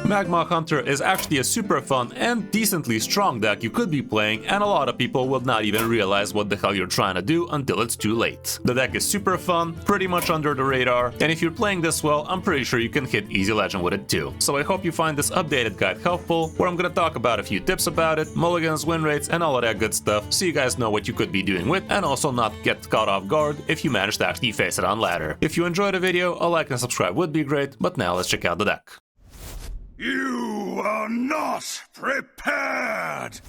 Magmaw Hunter is actually a super fun and decently strong deck you could be playing, and a lot of people will not even realize what the hell you're trying to do until it's too late. The deck is super fun, pretty much under the radar, and if you're playing this well, I'm pretty sure you can hit easy legend with it too. So I hope you find this updated guide helpful, where I'm gonna talk about a few tips about it, mulligans, win rates, and all of that good stuff, so you guys know what you could be doing with, and also not get caught off guard if you manage to actually face it on ladder. If you enjoyed the video, a like and subscribe would be great, but now let's check out the deck. You are not prepared!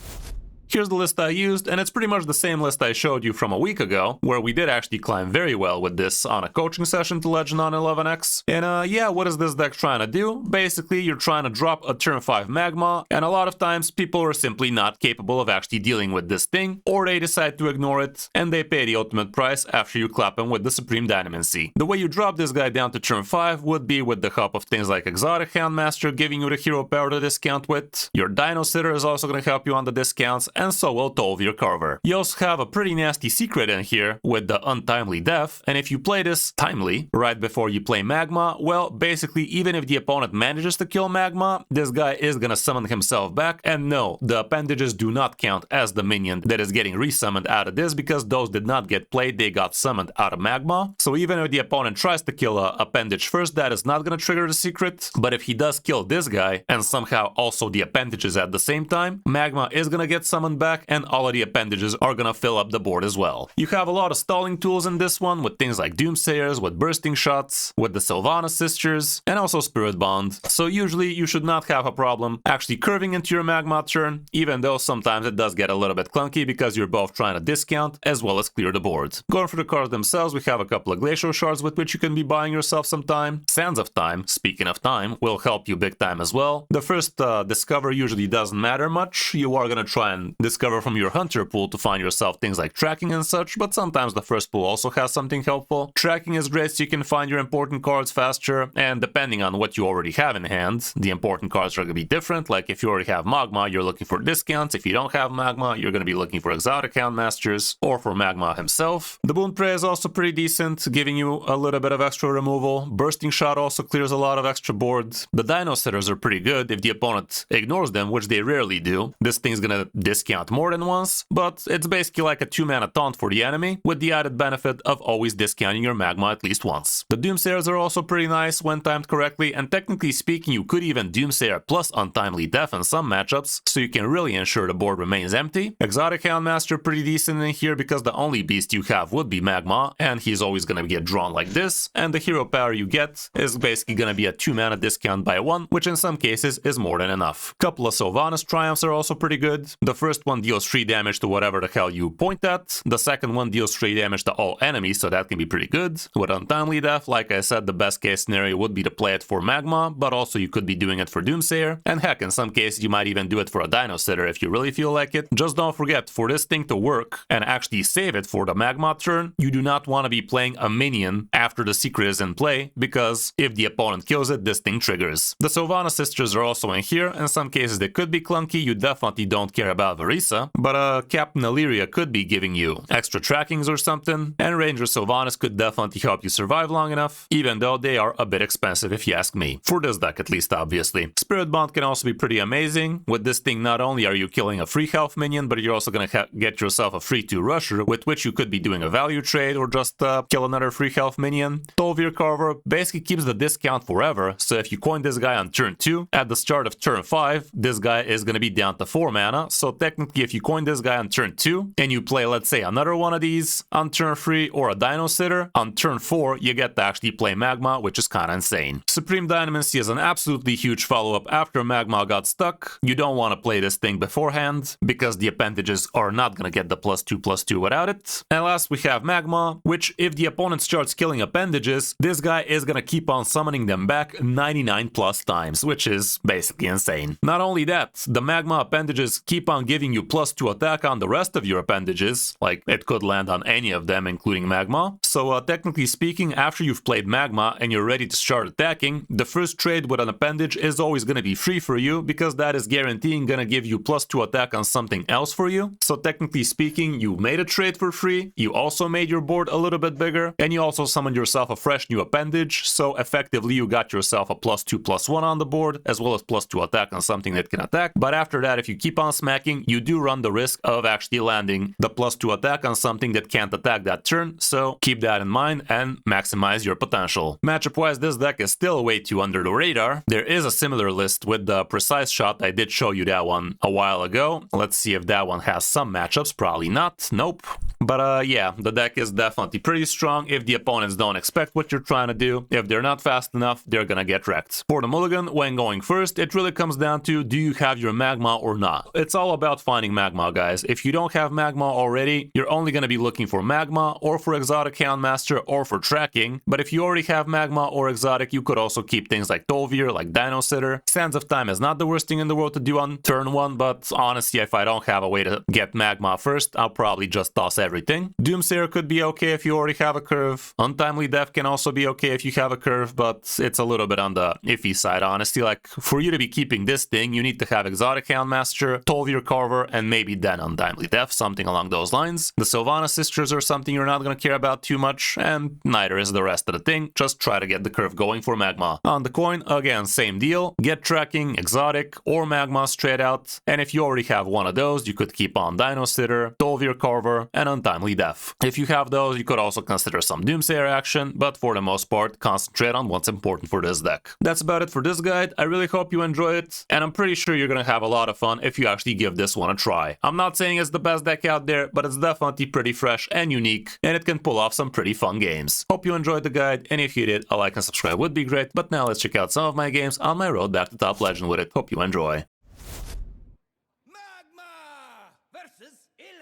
Here's the list I used, and it's pretty much the same list I showed you from a week ago, where we did actually climb very well with this on a coaching session to Legend on 11x. And yeah, what is this deck trying to do? Basically, you're trying to drop a turn 5 Magmaw, and a lot of times people are simply not capable of actually dealing with this thing, or they decide to ignore it, and they pay the ultimate price after you clap them with the Supreme Dynamancy. The way you drop this guy down to turn 5 would be with the help of things like Exotic Houndmaster giving you the hero power to discount with. Your Dino Sitter is also going to help you on the discounts, and so will Tolvir Carver. You also have a pretty nasty secret in here with the Untimely Death, and if you play this timely right before you play Magmaw, well, basically even if the opponent manages to kill Magmaw, this guy is gonna summon himself back, and no, the appendages do not count as the minion that is getting resummoned out of this, because those did not get played, they got summoned out of Magmaw. So even if the opponent tries to kill a appendage first, that is not gonna trigger the secret, but if he does kill this guy, and somehow also the appendages at the same time, Magmaw is gonna get summoned back, and all of the appendages are gonna fill up the board as well. You have a lot of stalling tools in this one, with things like Doomsayers, with Bursting Shots, with the Sylvanas Sisters, and also Spirit Bond. So usually you should not have a problem actually curving into your Magmaw turn, even though sometimes it does get a little bit clunky because you're both trying to discount as well as clear the board. Going for the cards themselves, we have a couple of Glacial Shards with which you can be buying yourself some time. Sands of Time, speaking of time, will help you big time as well. The first discover usually doesn't matter much. You are gonna try and discover from your hunter pool to find yourself things like tracking and such, but sometimes the first pool also has something helpful. Tracking is great so you can find your important cards faster, and depending on what you already have in hand, the important cards are going to be different. Like if you already have Magmaw, you're looking for discounts. If you don't have Magmaw, you're going to be looking for Exotic Houndmasters or for Magmaw himself. The Boon Prey is also pretty decent, giving you a little bit of extra removal. Bursting Shot also clears a lot of extra board. The Dino Sitters are pretty good if the opponent ignores them, which they rarely do. This thing's going to discount more than once, but it's basically like a 2-mana taunt for the enemy, with the added benefit of always discounting your Magmaw at least once. The Doomsayers are also pretty nice when timed correctly, and technically speaking you could even Doomsayer plus Untimely Death in some matchups, so you can really ensure the board remains empty. Exotic Houndmaster pretty decent in here because the only beast you have would be Magmaw, and he's always gonna get drawn like this, and the hero power you get is basically gonna be a 2-mana discount by 1, which in some cases is more than enough. Couple of Sylvanas Triumphs are also pretty good. The first one deals 3 damage to whatever the hell you point at. The second one deals 3 damage to all enemies, so that can be pretty good. With Untimely Death, like I said, the best case scenario would be to play it for Magmaw, but also you could be doing it for Doomsayer, and heck, in some cases you might even do it for a Dino Sitter if you really feel like it. Just don't forget, for this thing to work and actually save it for the Magmaw turn, you do not want to be playing a minion after the secret is in play, because if the opponent kills it, this thing triggers. The Sylvanas Sisters are also in here. In some cases they could be clunky, you definitely don't care about Varisa, but Captain Illyria could be giving you extra trackings or something, and Ranger Sylvanas could definitely help you survive long enough, even though they are a bit expensive if you ask me. For this deck at least, obviously. Spirit Bond can also be pretty amazing. With this thing, not only are you killing a free health minion, but you're also going to get yourself a free 2 rusher, with which you could be doing a value trade or just kill another free health minion. Tolvir Carver basically keeps the discount forever, so if you coin this guy on turn 2, at the start of turn 5, this guy is going to be down to 4 mana, so technically if you coin this guy on turn 2, and you play, let's say, another one of these on turn 3 or a Dino Sitter, on turn 4 you get to actually play Magmaw, which is kinda insane. Supreme Dynamancy is an absolutely huge follow-up after Magmaw got stuck. You don't want to play this thing beforehand, because the appendages are not gonna get the +2/+2 without it. And last we have Magmaw, which if the opponent starts killing appendages, this guy is gonna keep on summoning them back 99+ times, which is basically insane. Not only that, the Magmaw appendages keep on giving giving you +2 attack on the rest of your appendages, like it could land on any of them including Magmaw. So technically speaking, after you've played Magmaw and you're ready to start attacking, the first trade with an appendage is always going to be free for you because that is guaranteeing going to give you +2 attack on something else for you. So technically speaking, you made a trade for free, you also made your board a little bit bigger, and you also summoned yourself a fresh new appendage, so effectively you got yourself a +2/+1 on the board, as well as +2 attack on something that can attack. But after that, if you keep on smacking, you do run the risk of actually landing the +2 attack on something that can't attack that turn, so keep that in mind and maximize your potential. Matchup-wise, this deck is still way too under the radar. There is a similar list with the Precise Shot. I did show you that one a while ago. Let's see if that one has some matchups. Probably not. Nope. But yeah, the deck is definitely pretty strong if the opponents don't expect what you're trying to do. If they're not fast enough, they're gonna get wrecked. For the mulligan, when going first, it really comes down to, do you have your Magmaw or not? It's all about finding Magmaw, guys. If you don't have Magmaw already, you're only gonna be looking for Magmaw or for Exotic Houndmaster or for tracking. But if you already have Magmaw or Exotic, you could also keep things like Tolvir, like Dino Sitter. Sands of Time is not the worst thing in the world to do on turn 1, but honestly, if I don't have a way to get Magmaw first, I'll probably just toss everything. Doomsayer could be okay if you already have a curve. Untimely Death can also be okay if you have a curve, but it's a little bit on the iffy side, honestly. Like, for you to be keeping this thing, you need to have Exotic Houndmaster, Tolvir Carver, and maybe then Untimely Death, something along those lines. The Sylvana Sisters are something you're not going to care about too much, and neither is the rest of the thing. Just try to get the curve going for Magmaw. On the coin, again, same deal. Get tracking, Exotic, or Magmaw straight out, and if you already have one of those, you could keep on Dino Sitter, Tolvir Carver, and Untimely Death. If you have those, you could also consider some Doomsayer action, but for the most part, concentrate on what's important for this deck. That's about it for this guide. I really hope you enjoy it, and I'm pretty sure you're gonna have a lot of fun if you actually give this one a try. I'm not saying it's the best deck out there, but it's definitely pretty fresh and unique, and it can pull off some pretty fun games. Hope you enjoyed the guide, and if you did, a like and subscribe would be great. But now let's check out some of my games on my road back to top legend with it. Hope you enjoy.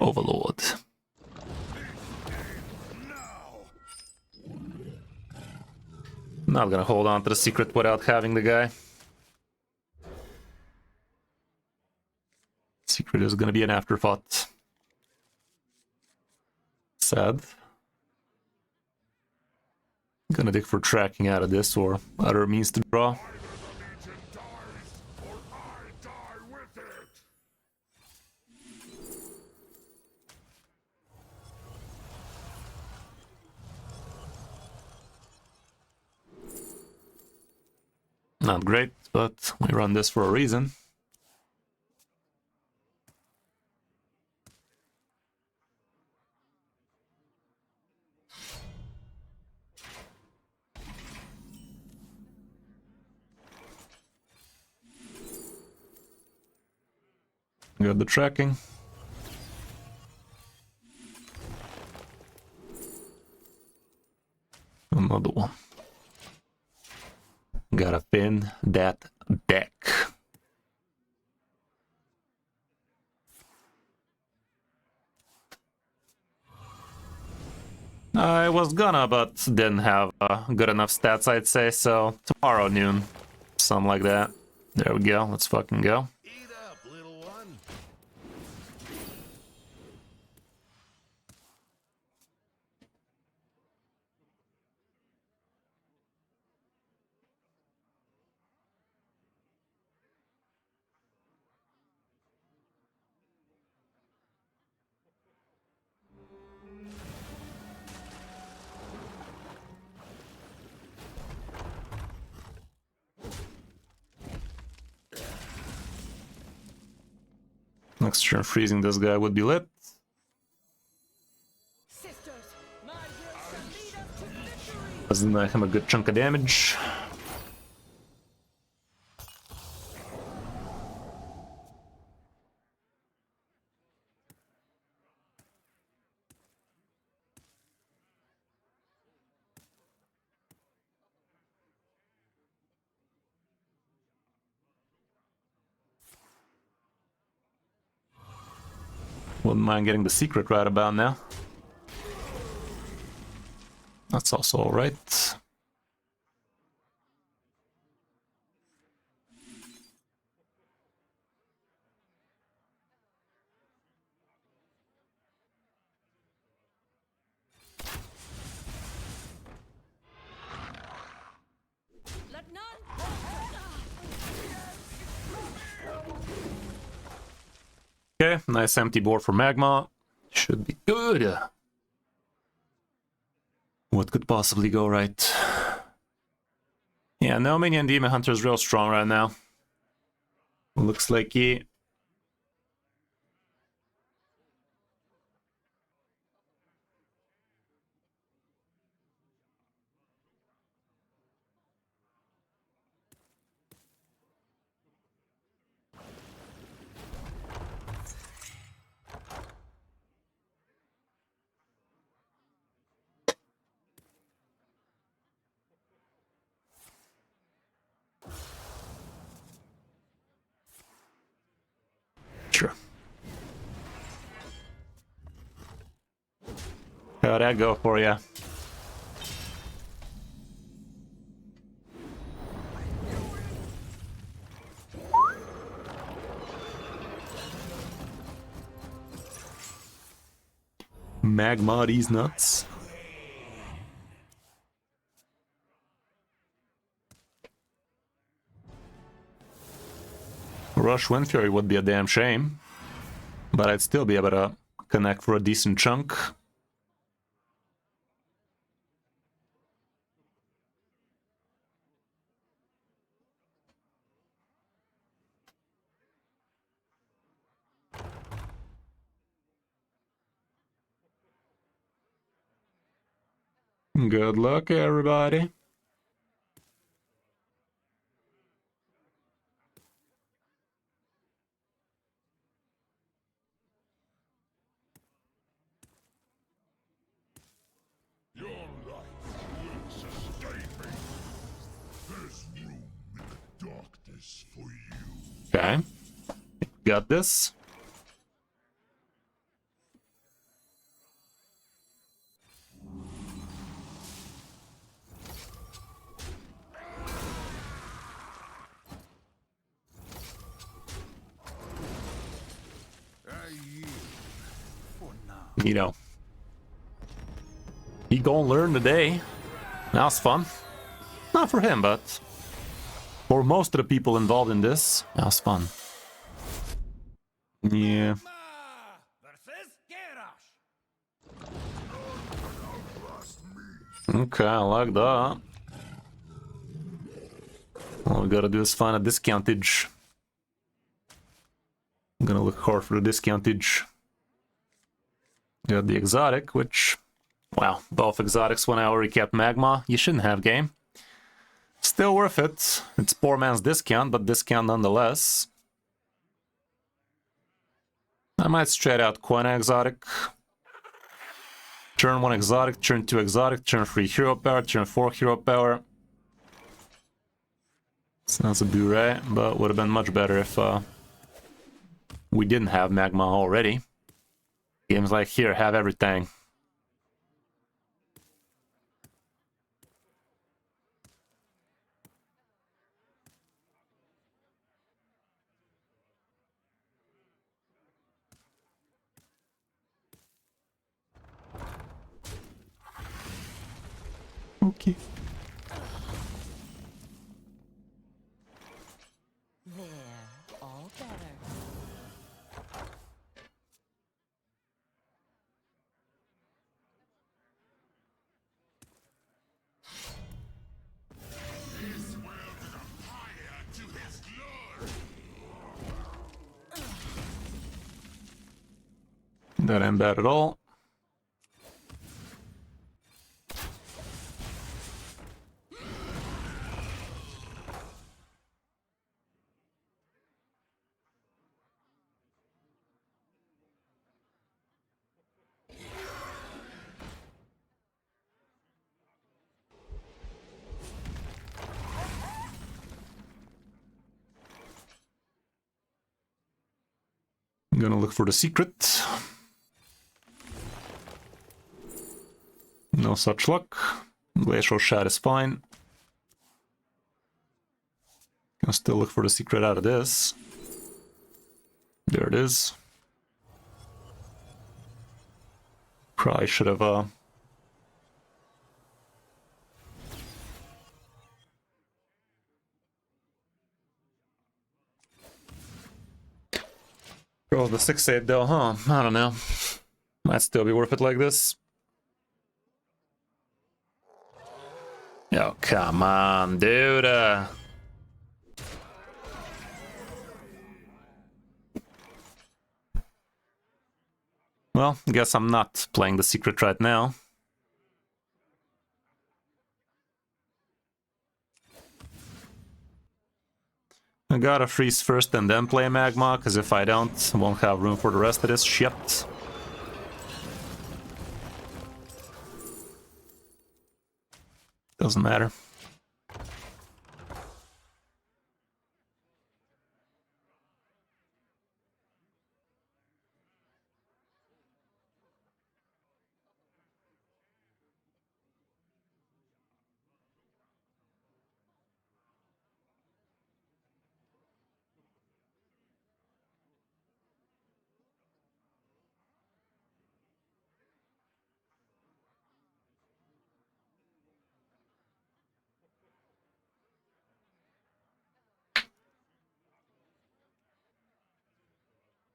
Overlord. Not gonna hold on to the secret without having the guy. Secret is gonna be an afterthought. Sad. Gonna dig for tracking out of this or other means to draw. Not great, but we run this for a reason. Got the tracking. Another one. Gotta pin that deck. I was gonna, but didn't have good enough stats, I'd say, so tomorrow noon. Something like that. There we go, let's fucking go. Eat up, little one. Next turn, freezing this guy would be lit. Doesn't deny him a good chunk of damage. Wouldn't mind getting the secret right about now. That's also alright. Okay, nice empty board for Magmaw. Should be good. What could possibly go right? Yeah, no minion Demon Hunter is real strong right now. Looks like he... Sure. How'd that go for ya? Magmaw these nuts. Rush Wind Fury would be a damn shame, but I'd still be able to connect for a decent chunk. Good luck, everybody. Your life will sustain me. There's room in the darkness for you. Okay. Got this. I yield for now. You know. He gonna learn today. That was fun. Not for him, but for most of the people involved in this, that was fun. Yeah. Versus Garrosh. Okay, I like that. All we gotta do is find a discountage. I'm gonna look hard for the discountage. Got the exotic, which... Wow, both exotics when I already kept Magma. You shouldn't have game. Still worth it. It's poor man's discount, but discount nonetheless. I might straight out Quena exotic. Turn 1 exotic, turn 2 exotic, turn 3 hero power, turn 4 hero power. Sounds a do right, but would have been much better if we didn't have Magma already. Games like here have everything. Okay. There, all better. This world is a fire to his glory. That ain't bad at all. I'm gonna look for the secret. No such luck. Glacial Shot is fine. Gonna still look for the secret out of this. There it is. Probably should have Bro, the 6-8 though, huh? I don't know. Might still be worth it like this. Oh, come on, dude. Well, guess I'm not playing the secret right now. I gotta freeze first and then play Magma, because if I don't, I won't have room for the rest of this shit. Doesn't matter.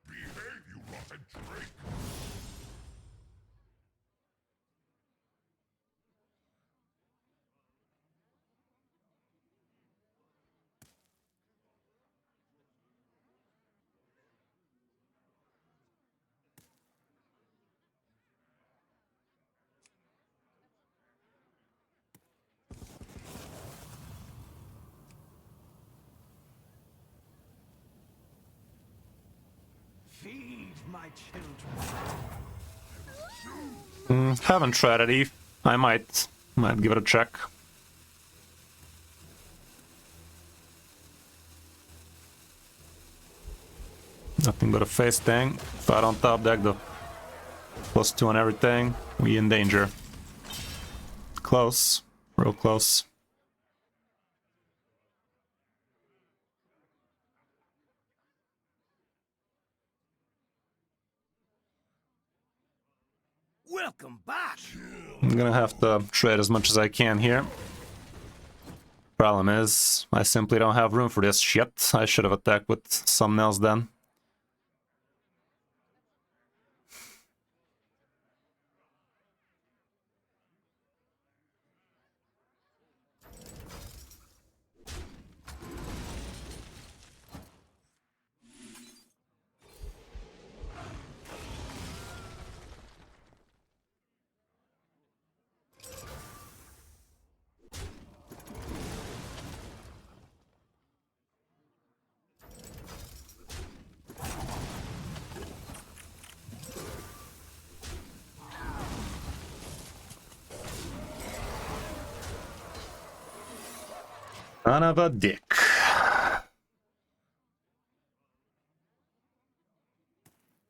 Behave, you rotten drake! Feed my children. Haven't tried it, Eve. I might give it a check. Nothing but a face thing. If I don't top deck the +2 on everything, we in danger. Close. Real close. Welcome back. I'm gonna have to trade as much as I can here. Problem is, I simply don't have room for this shit. I should have attacked with something else then. Son of a dick.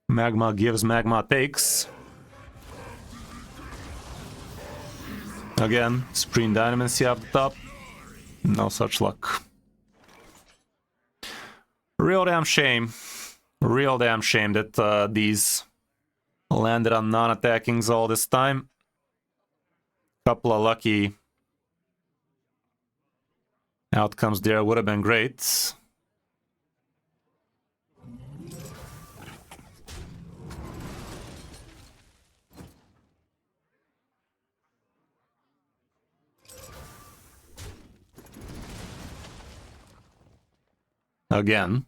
Magma gives, Magma takes. Again, Supreme Dynamancy up the top. No such luck. Real damn shame. Real damn shame that these landed on non-attackings all this time. Couple of lucky outcomes there would have been great. Again.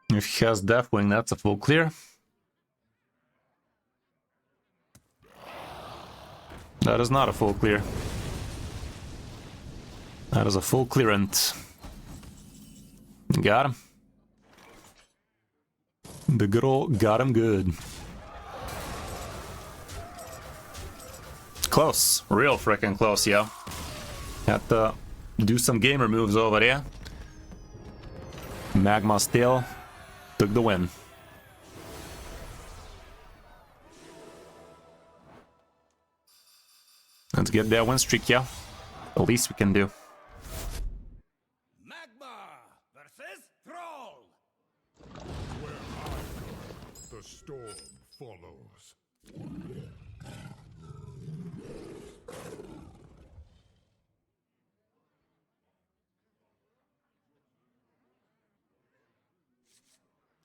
If he has Deathwing, that's a full clear. That is not a full clear. That is a full clearance. Got him. The good old got him good. Close. Real freaking close, yo. Had to do some gamer moves over there. Magma still took the win. Let's get that win streak, yeah. The least we can do. Magma versus Throw. The storm follows.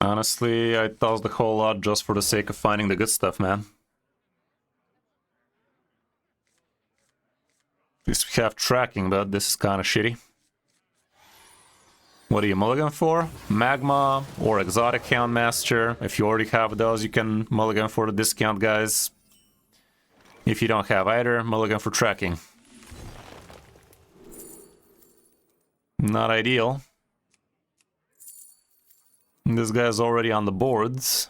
Honestly, I tossed the whole lot just for the sake of finding the good stuff, man. At least we have tracking, but this is kind of shitty. What are you mulligan for? Magma or Exotic Houndmaster. If you already have those, you can mulligan for the discount, guys. If you don't have either, mulligan for tracking. Not ideal. This guy's already on the boards.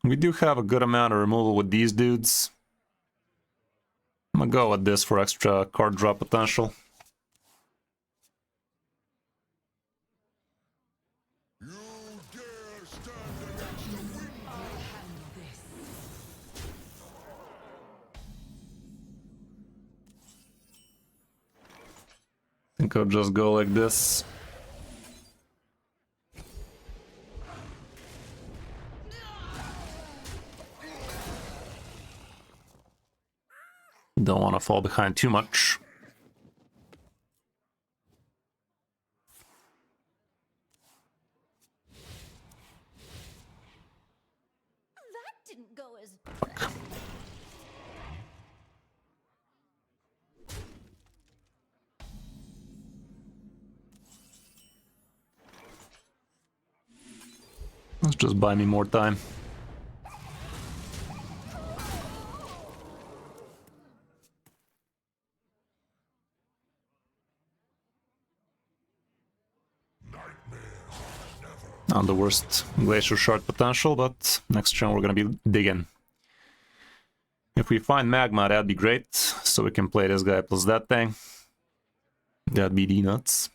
We do have a good amount of removal with these dudes. I'm gonna go with this for extra card drop potential. You dare stand against the wind? I think I'll just go like this. Don't want to fall behind too much. That didn't go as... Let's just buy me more time. Not the worst glacier shard potential, but next turn we're gonna be digging. If we find Magma, that'd be great, so we can play this guy plus that thing. That'd be the nuts.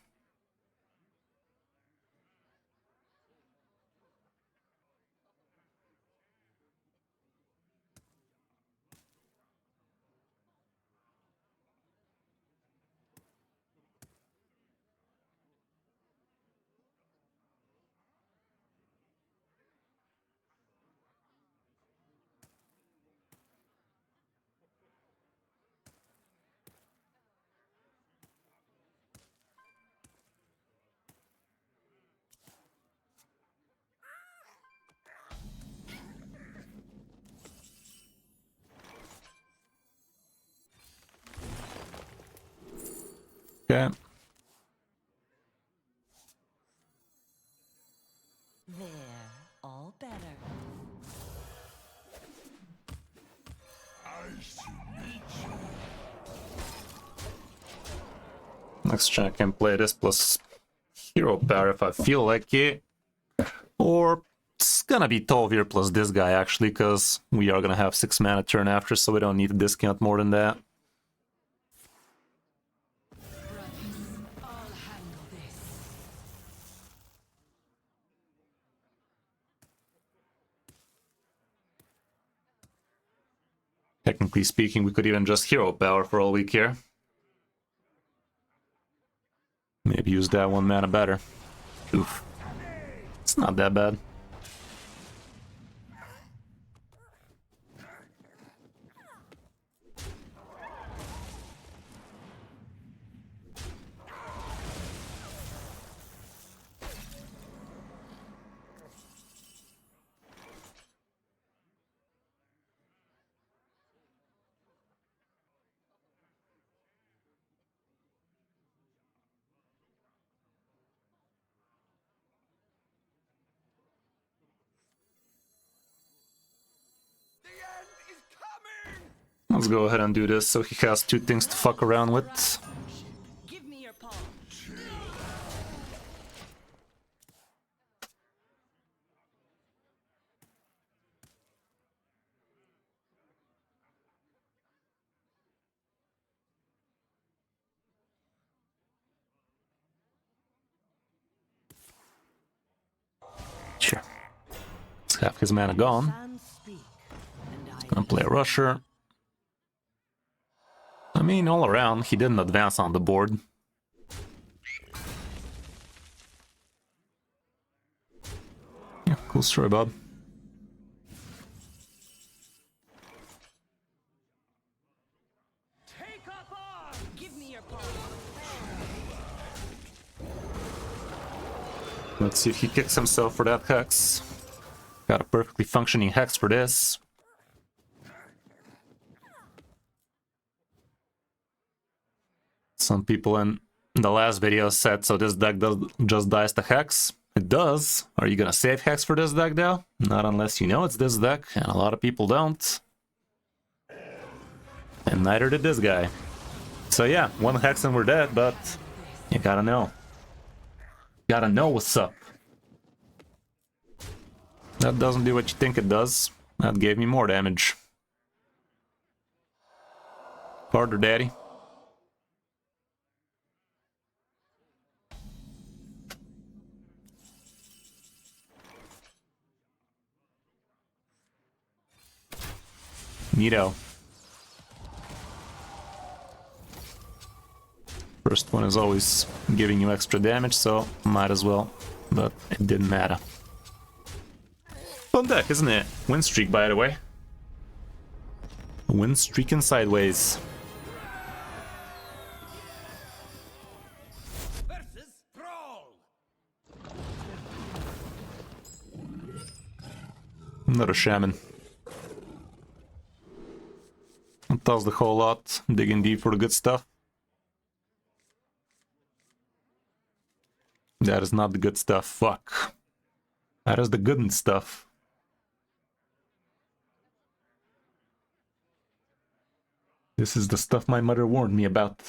Okay. There, all better. Nice to meet you. Next turn I can play this plus hero power if I feel like it. Or it's gonna be Tolvir plus this guy actually, because we are gonna have 6 mana turn after, so we don't need to discount more than that. I'll handle this. Technically speaking, we could even just hero power for all we care. Maybe use that 1 mana better. Oof. It's not that bad. The end is coming! Let's go ahead and do this so he has 2 things to fuck around with. Give me your paw. Sure. Let's have his mana gone. Sans speak, and I Gonna play a rusher. I mean, all around, he didn't advance on the board. Cool story, Bob. Take up arms! Give me your paw. Let's see if he kicks himself for that hex. Got a perfectly functioning hex for this. Some people in the last video said, so this deck just dies to hex. It does. Are you gonna save hex for this deck though? Not unless you know it's this deck, and a lot of people don't. And neither did this guy. So yeah, one hex and we're dead, but you gotta know. Gotta know what's up. That doesn't do what you think it does. That gave me more damage. Harder, daddy. Neato. First one is always giving you extra damage, so might as well. But it didn't matter. Fun deck, isn't it? Win streak, by the way. Win streaking sideways. Versus Brawl! Another shaman. That does the whole lot. Digging deep for the good stuff. That is not the good stuff. Fuck. That is the good stuff. This is the stuff my mother warned me about.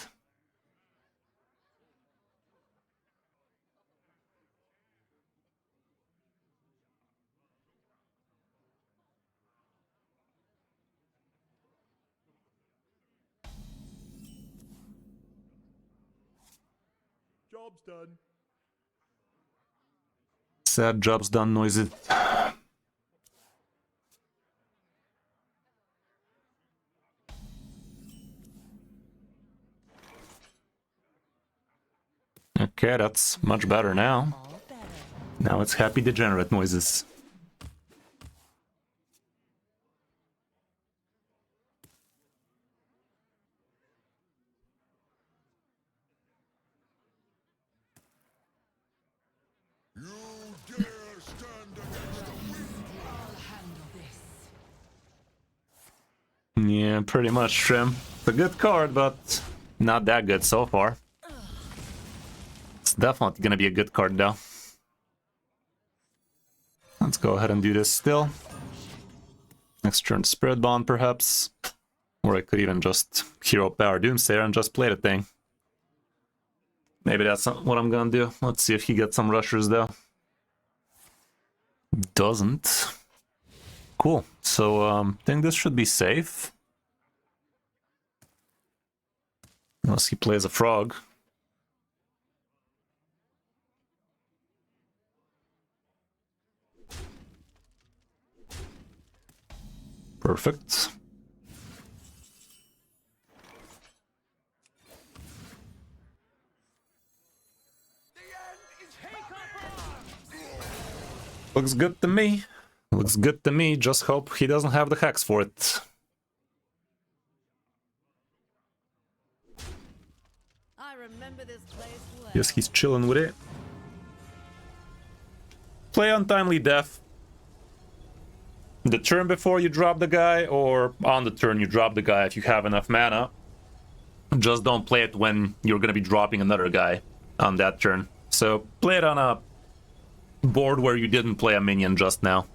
Job's done. Sad job's done noises. Okay, that's much better now. All better. Now it's happy degenerate noises. You dare stand against the weak. I'll handle this. Yeah, pretty much, Trim. It's a good card, but not that good so far. It's definitely gonna be a good card, though. Let's go ahead and do this still. Next turn, Spirit Bond, perhaps. Or I could even just Hero Power Doomsayer and just play the thing. Maybe that's not what I'm gonna do. Let's see if he gets some rushers, though. Doesn't. Cool. So, I think this should be safe. Unless he plays a frog. Perfect. The end is coming! Looks good to me. Looks good to me. Just hope he doesn't have the hex for it. I remember this place well. Yes, he's chilling with it. Play Untimely Death. The turn before you drop the guy, or on the turn you drop the guy if you have enough mana. Just don't play it when you're gonna be dropping another guy on that turn. So play it on a board where you didn't play a minion just now.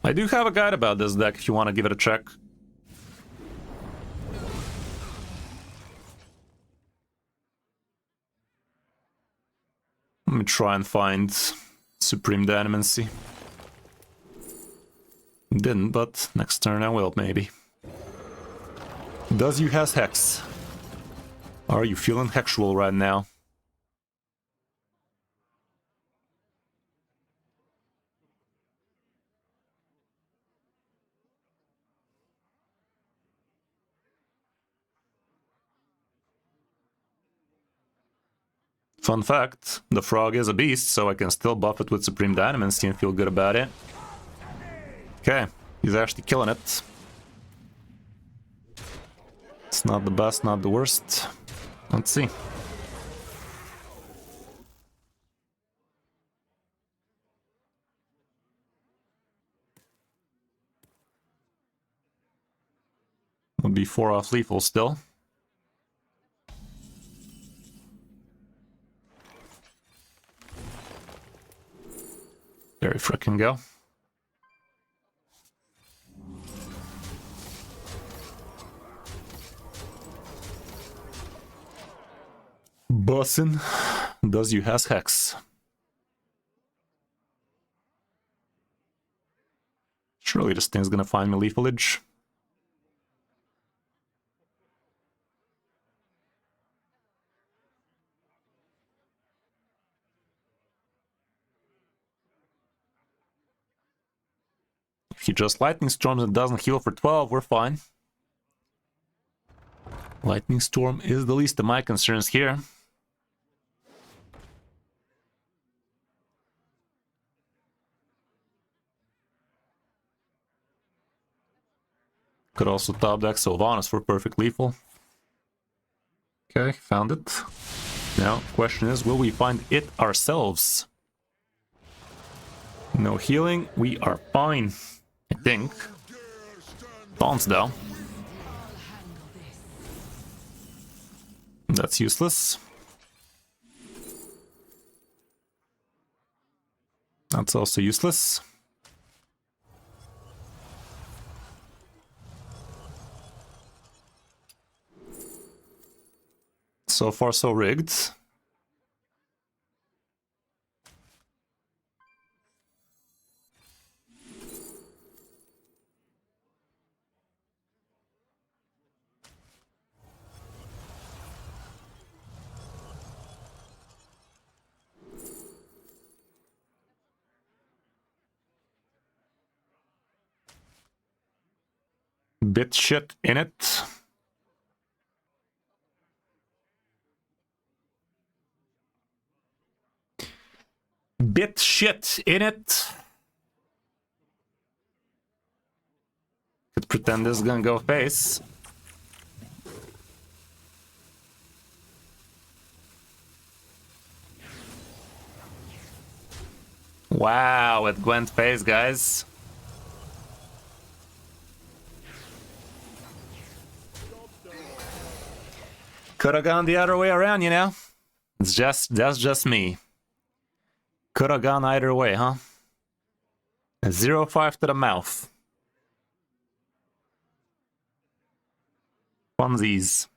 I do have a guide about this deck if you want to give it a check. Let me try and find Supreme Dynamancy. Didn't, but next turn I will, maybe. Does you has Hex? Are you feeling hexual right now? Fun fact, the frog is a beast, so I can still buff it with Supreme Dynamancy and feel good about it. Okay, he's actually killing it. It's not the best, not the worst. Let's see. Would be 4 off lethal still. There we frickin' go. Bussin' does you has hex. Surely this thing's gonna find me lethalage. If he just Lightning Storms and doesn't heal for 12, we're fine. Lightning Storm is the least of my concerns here. Could also top deck Sylvanas for perfect lethal. Okay, found it. Now, question is, will we find it ourselves? No healing, we are fine. I think. Bounce though. That's useless. That's also useless. So far, so rigged. Bit shit in it. Bit shit in it. Could pretend this is gonna go face. Wow, it went face, guys. Could have gone the other way around, you know? That's just me. Could have gone either way, huh? A 0-5 to the mouth. Funsies.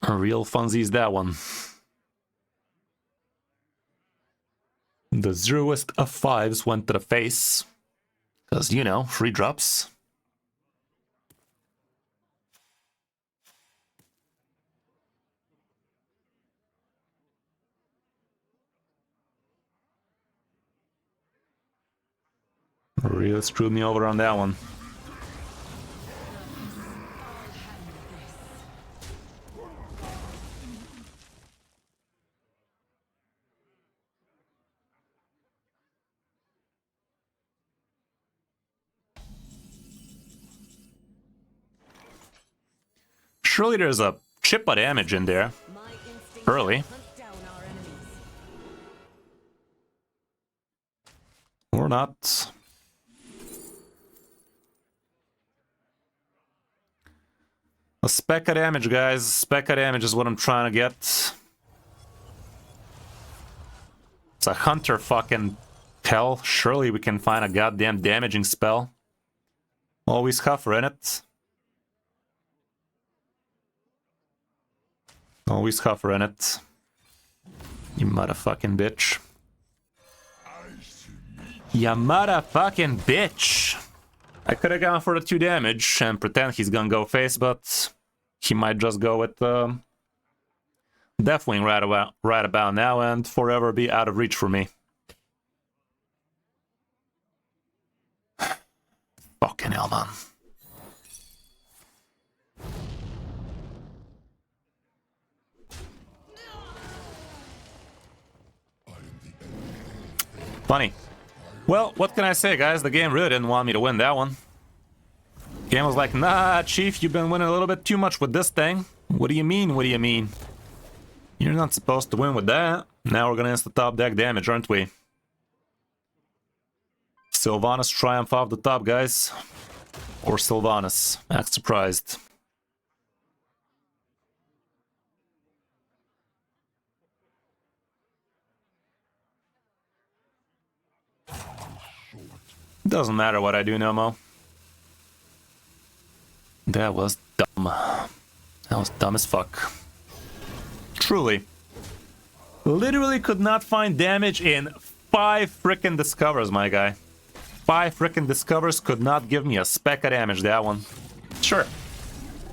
A real funsies, that one. The 0th of 5s went to the face. Because, you know, free drops. Really screwed me over on that one. Surely there's a chip of damage in there. Early. Or not. A speck of damage, guys. A speck of damage is what I'm trying to get. It's a hunter fucking hell. Surely we can find a goddamn damaging spell. Always hover in it. Always hover in it. You motherfucking bitch. You motherfucking bitch! I could have gone for the 2 damage and pretend he's gonna go face, but he might just go with Deathwing right about now and forever be out of reach for me. Fucking hell, man. Funny. Well, what can I say, guys? The game really didn't want me to win that one. Game was like, nah, Chief, you've been winning a little bit too much with this thing. What do you mean? What do you mean? You're not supposed to win with that. Now we're gonna insta top deck damage, aren't we? Sylvanas triumph off the top, guys. Or Sylvanas. Act surprised. Doesn't matter what I do, no mo. That was dumb. That was dumb as fuck. Truly. Literally could not find damage in 5 frickin' discovers, my guy. 5 frickin' discovers could not give me a speck of damage, that one. Sure.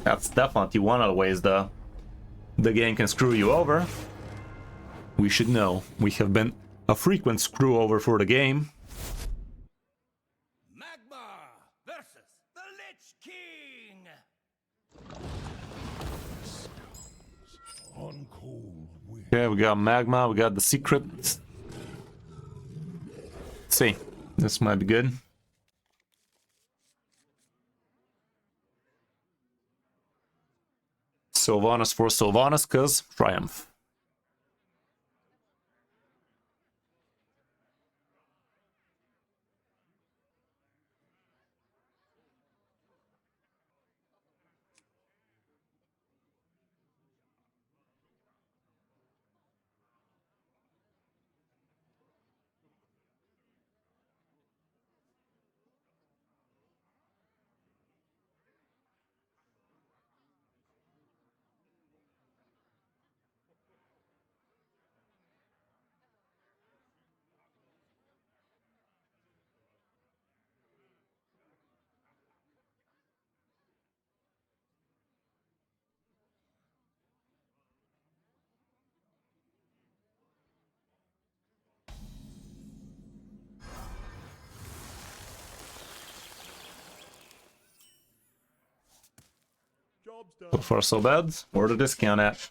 That's definitely one of the ways the game can screw you over. We should know. We have been a frequent screw over for the game. Magmaw versus the Lich King. On cold wind. Okay, we got Magma, we got the secret. Let's see. This might be good. Sylvanas for Sylvanas, cause triumph. So far so bad. Where the discount at?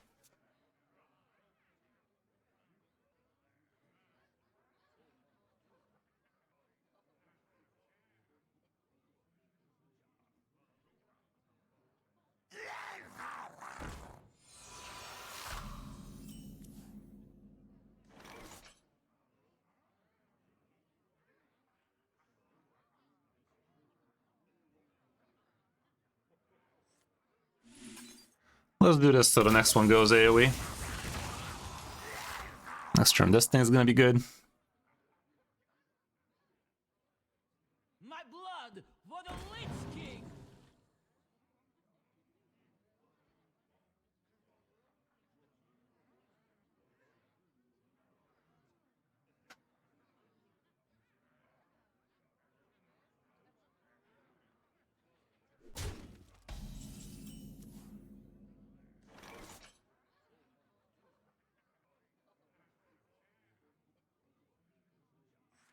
Let's do this so the next one goes AoE. Next turn, this thing's gonna be good. My blood for the Lich King.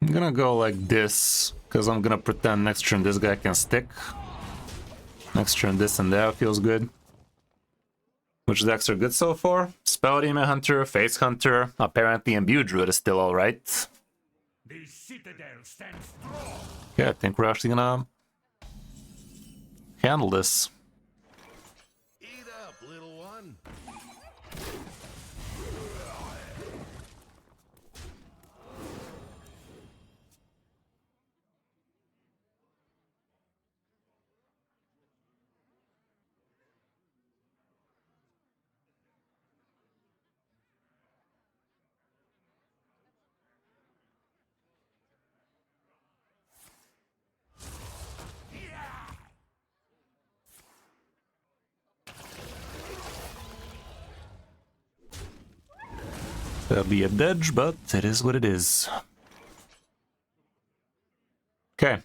I'm gonna go like this, because I'm gonna pretend next turn this guy can stick. Next turn this and that feels good. Which decks are good so far? Spell Demon Hunter, Face Hunter, apparently Imbued Druid is still alright. The citadel stands strong. Yeah, I think we're actually gonna handle this. Eat up, little one. That'll be a dodge, but it is what it is. Okay.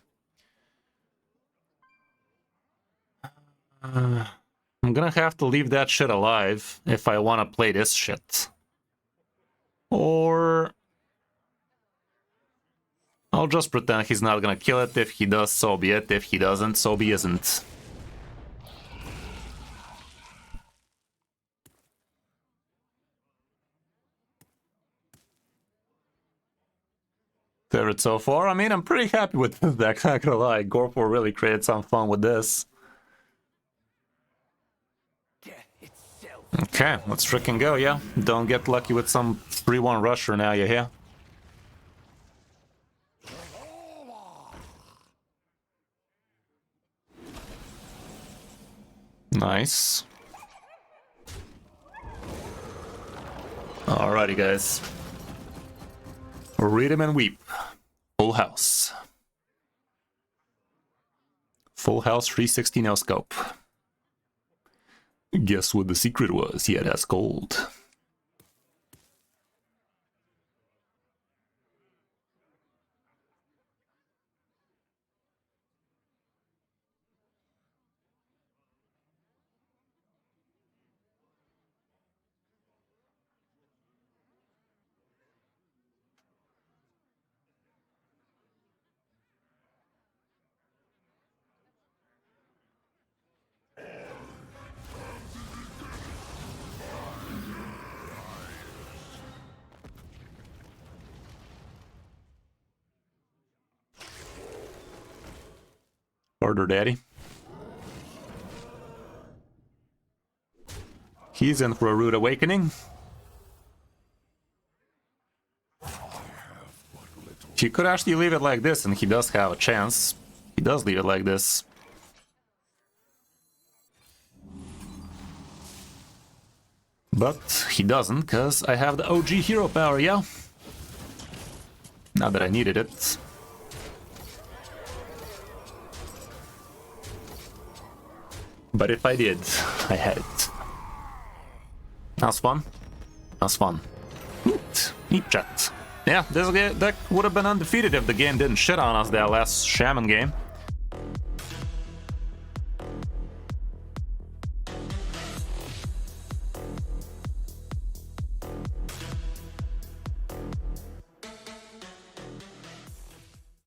I'm gonna have to leave that shit alive if I want to play this shit. Or I'll just pretend he's not gonna kill it. If he does, so be it. If he doesn't, so be isn't. favorite so far. I mean, I'm pretty happy with this deck, not gonna lie. Gorpor really created some fun with this. Okay, let's freaking go, yeah. Don't get lucky with some 3-1 rusher now, you hear? Nice. Alrighty, guys. Read him and weep. Full house. Full house 360 no scope. Guess what the secret was? He had ass cold. Order, daddy. He's in for a rude awakening. He could actually leave it like this, and he does have a chance. He does leave it like this. But he doesn't, because I have the OG hero power, yeah? Not that I needed it. But if I did, I had it. That was fun. That was fun. Neat. Neat chat. Yeah, this deck would have been undefeated if the game didn't shit on us that last Shaman game.